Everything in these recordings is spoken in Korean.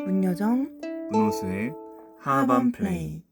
문여정 문호수의 하반 하반 플레이. 플레이.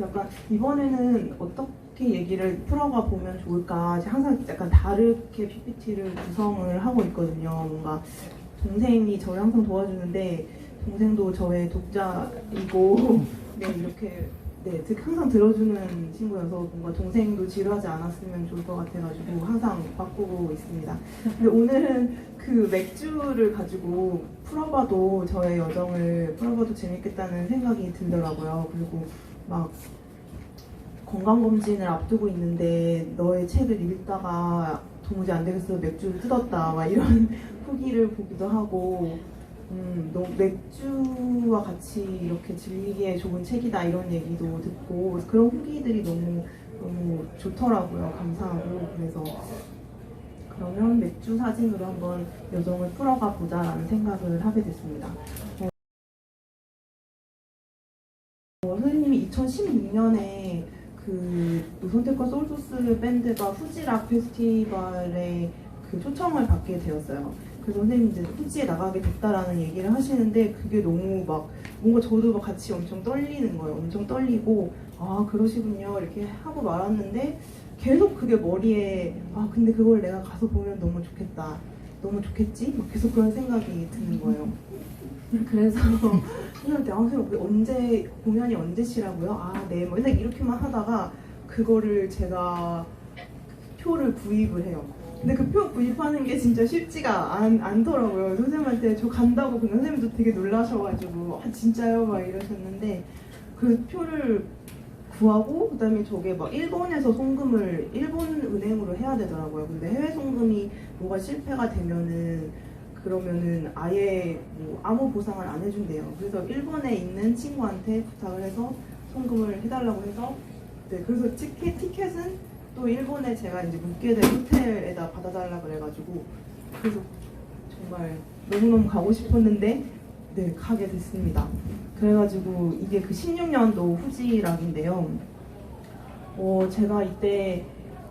약간 이번에는 어떻게 얘기를 풀어가 보면 좋을까 항상 약간 다르게 PPT를 구성을 하고 있거든요. 뭔가 동생이 저를 항상 도와주는데 동생도 저의 독자이고 네 이렇게 항상 들어주는 친구여서 뭔가 동생도 지루하지 않았으면 좋을 것 같아가지고 항상 바꾸고 있습니다. 근데 오늘은 그 맥주를 가지고 풀어봐도 저의 여정을 풀어봐도 재밌겠다는 생각이 들더라고요. 그리고 막 건강검진을 앞두고 있는데 너의 책을 읽다가 도무지 안 되겠어 맥주를 뜯었다 막 이런 후기를 보기도 하고 너 맥주와 같이 이렇게 즐기기에 좋은 책이다 이런 얘기도 듣고 그런 후기들이 너무 좋더라고요. 감사하고 그래서 그러면 맥주 사진으로 한번 여정을 풀어가 보자라는 생각을 하게 됐습니다. 선생님이 2016년에 그 노선택과 솔소스 밴드가 후지락 페스티벌에 그 초청을 받게 되었어요. 그래서 선생님이 이제 후지에 나가게 됐다라는 얘기를 하시는데 그게 너무 막 뭔가 저도 막 같이 엄청 떨리는 거예요. 엄청 떨리고 아 그러시군요 이렇게 하고 말았는데 계속 그게 머리에 아 근데 그걸 내가 가서 보면 너무 좋겠다. 너무 좋겠지? 막 계속 그런 생각이 드는 거예요. 그래서 선생님한테 선생님 언제 공연이 언제시라고요? 아 네 뭐 맨날 이렇게만 하다가 그거를 제가 표를 구입을 해요. 근데 그 표 구입하는 게 진짜 쉽지가 않더라고요. 선생님한테 저 간다고 근데 선생님도 되게 놀라셔가지고 아 진짜요? 막 이러셨는데 그 표를 구하고 그다음에 저게 막 일본에서 송금을 일본 은행으로 해야 되더라고요. 근데 해외 송금이 뭐가 실패가 되면은 그러면은 아예 뭐 아무 보상을 안 해준대요. 그래서 일본에 있는 친구한테 부탁을 해서 송금을 해달라고 해서 네 그래서 티켓은 또 일본에 제가 이제 묵게 된 호텔에다 받아달라 그래가지고 그래서 정말 너무너무 가고 싶었는데 네 가게 됐습니다. 그래가지고 이게 그 16년도 후지락인데요. 제가 이때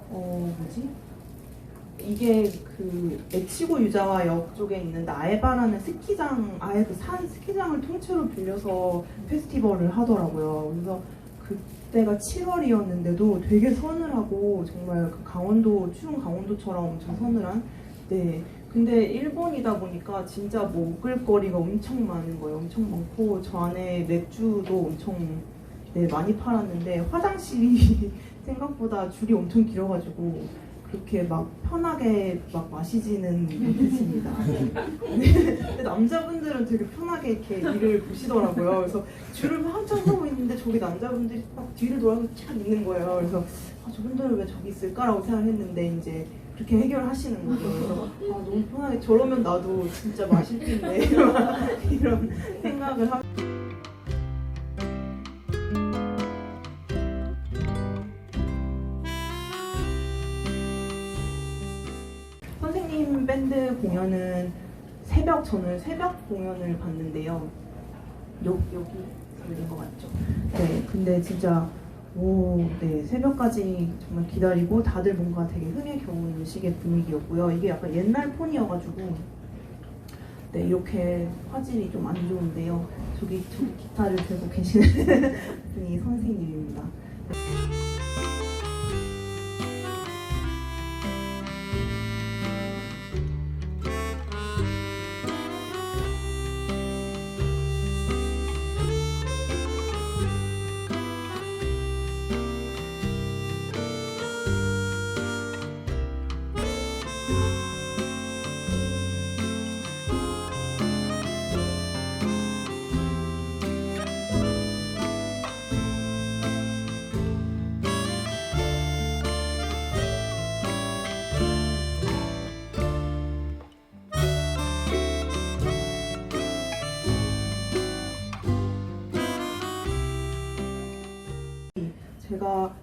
뭐지? 이게 그 에치고 유자와역 쪽에 있는 나에바라는 스키장 아예 그 산 스키장을 통째로 빌려서 페스티벌을 하더라고요. 그래서 그때가 7월이었는데도 되게 서늘하고 정말 그 강원도 추운 강원도처럼 엄청 서늘한 네. 근데 일본이다 보니까 진짜 먹을거리가 엄청 많은 거예요. 엄청 많고 저 안에 맥주도 엄청 네, 많이 팔았는데 화장실이 생각보다 줄이 엄청 길어가지고 그렇게 막 편하게 막 마시지는 못했습니다. 근데 남자분들은 되게 편하게 이렇게 일을 보시더라고요. 그래서 줄을 한참 서고 있는데 저기 남자분들이 막 뒤를 돌아서 착 있는 거예요. 그래서 아, 저분들은 왜 저기 있을까라고 생각했는데 이제 그렇게 해결하시는 거예요. 그래서 아, 너무 편하게 저러면 나도 진짜 마실 텐데 이런 생각을 하고 선생님 밴드 공연은 저는 새벽 공연을 봤는데요. 여기 걸린 거 맞죠? 네, 근데 진짜 네 새벽까지 정말 기다리고 다들 뭔가 되게 흥에 겨운 식의 분위기였고요. 이게 약간 옛날 폰이어가지고 네 이렇게 화질이 좀 안 좋은데요. 저기 기타를 들고 계시는 분이 선생님입니다. 제가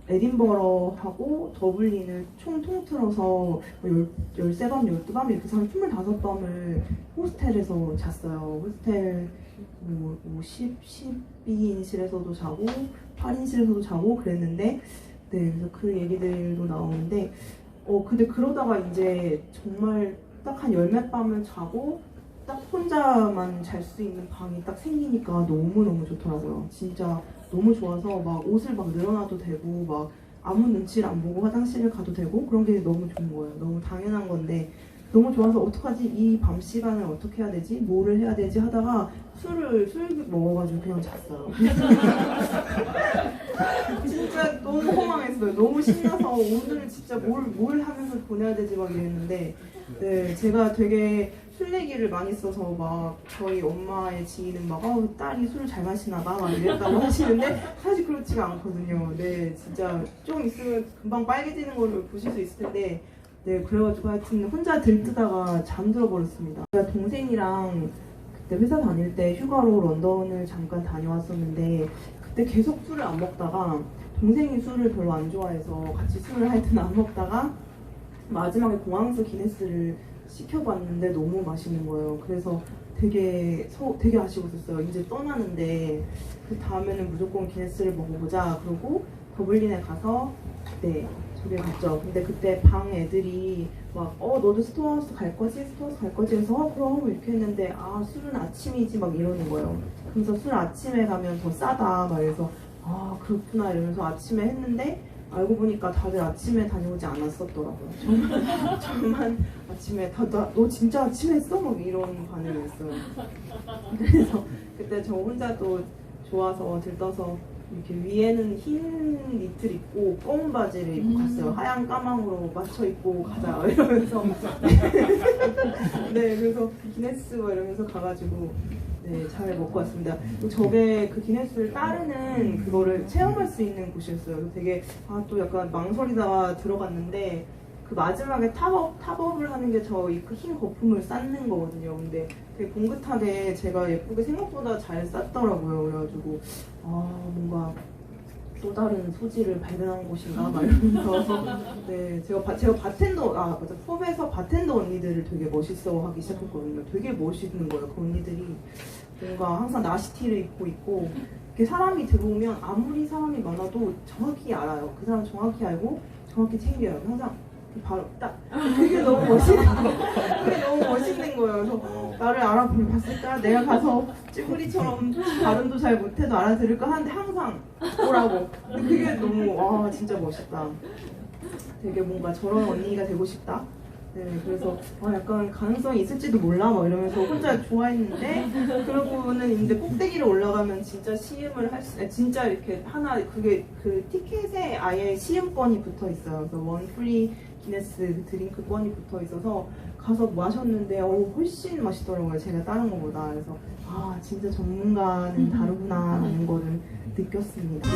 에딘버러하고 더블린을 총 통틀어서 뭐 13밤, 12밤 이렇게 해서 25밤을 호스텔에서 잤어요. 호스텔 뭐 12인실에서도 자고 8인실에서도 자고 그랬는데 네, 그래서 그 얘기들도 나오는데 근데 그러다가 이제 정말 딱 한 열 몇 밤을 자고 딱 혼자만 잘 수 있는 방이 딱 생기니까 너무너무 좋더라고요. 진짜 너무 좋아서 막 옷을 막 늘어놔도 되고 막 아무 눈치를 안 보고 화장실을 가도 되고 그런 게 너무 좋은 거예요. 너무 당연한 건데 너무 좋아서 어떡하지? 이 밤 시간을 어떻게 해야 되지? 뭐를 해야 되지? 하다가 술 먹어가지고 그냥 잤어요. 진짜 너무 허망했어요. 너무 신나서 오늘 진짜 뭘 하면서 보내야 되지 막 이랬는데 네, 제가 되게 술 얘기를 많이 써서 막 저희 엄마의 지인은 막 딸이 술을 잘 마시나 봐 막 이랬다고 하시는데 사실 그렇지가 않거든요. 네, 진짜 좀 있으면 금방 빨개지는 거를 보실 수 있을 텐데 네, 그래가지고 하여튼 혼자 들뜨다가 잠들어 버렸습니다. 제가 동생이랑 그때 회사 다닐 때 휴가로 런던을 잠깐 다녀왔었는데 그때 계속 술을 안 먹다가 동생이 술을 별로 안 좋아해서 같이 술을 하여튼 안 먹다가 마지막에 공항에서 기네스를 시켜봤는데 너무 맛있는 거예요. 그래서 되게 아쉬워 있었어요. 이제 떠나는데 그 다음에는 무조건 기네스를 먹어보자. 그러고 더블린에 가서 네, 저기 갔죠. 근데 그때 방 애들이 막 너도 스토어하우스 갈 거지? 스토어하우스 갈 거지? 해서 그럼 이렇게 했는데 술은 아침이지 막 이러는 거예요. 그래서 술 아침에 가면 더 싸다 막 이래서 그렇구나 이러면서 아침에 했는데 알고 보니까 다들 아침에 다녀오지 않았었더라고요. 저만 아침에 너 진짜 아침에 했어? 막 이런 반응을 했어요. 그래서 그때 저 혼자 또 좋아서 들떠서 이렇게 위에는 흰 니트를 입고 검은 바지를 입고 갔어요. 하얀 까망으로 맞춰 입고 가자 이러면서 네, 그래서 기네스 뭐 이러면서 가가지고 네, 잘 먹고 왔습니다. 저게 그 기네스를 따르는 그거를 체험할 수 있는 곳이었어요. 되게 또 약간 망설이다가 들어갔는데 그 마지막에 탑업을 하는 게 저 이 흰 거품을 쌓는 거거든요. 근데 되게 봉긋하게 제가 예쁘게 생각보다 잘 쌓더라고요. 그래가지고 뭔가 또 다른 소질을 발견한 곳인가 막 이러면서 네, 제가 바텐더 맞아, 펍에서 바텐더 언니들을 되게 멋있어하기 시작했거든요. 되게 멋있는 거예요. 그 언니들이 뭔가 항상 나시티를 입고 있고 이렇게 사람이 들어오면 아무리 사람이 많아도 정확히 알아요. 그 사람 정확히 알고 정확히 챙겨요. 항상 바로 딱 그게 너무 멋있는 거예요. 그래서 나를 알아봤을까? 내가 가서 찌푸리처럼 발음도 잘 못해도 알아들을까 하는데 항상 오라고. 그게 너무 진짜 멋있다. 되게 뭔가 저런 언니가 되고 싶다. 네, 그래서 약간 가능성이 있을지도 몰라 막 이러면서 혼자 좋아했는데 그러고는 이제 꼭대기를 올라가면 진짜 시음을 진짜 이렇게 하나 그게 그 티켓에 아예 시음권이 붙어 있어요. 그래서 원 프리 기네스 드링크권이 붙어 있어서 가서 마셨는데 훨씬 맛있더라고요. 제가 다른 거보다. 그래서 진짜 전문가는 다르구나라는 거를 느꼈습니다.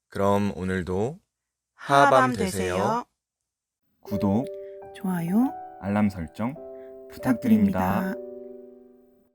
그럼 오늘도 하밤 되세요. 구독, 좋아요 알람 설정 부탁드립니다.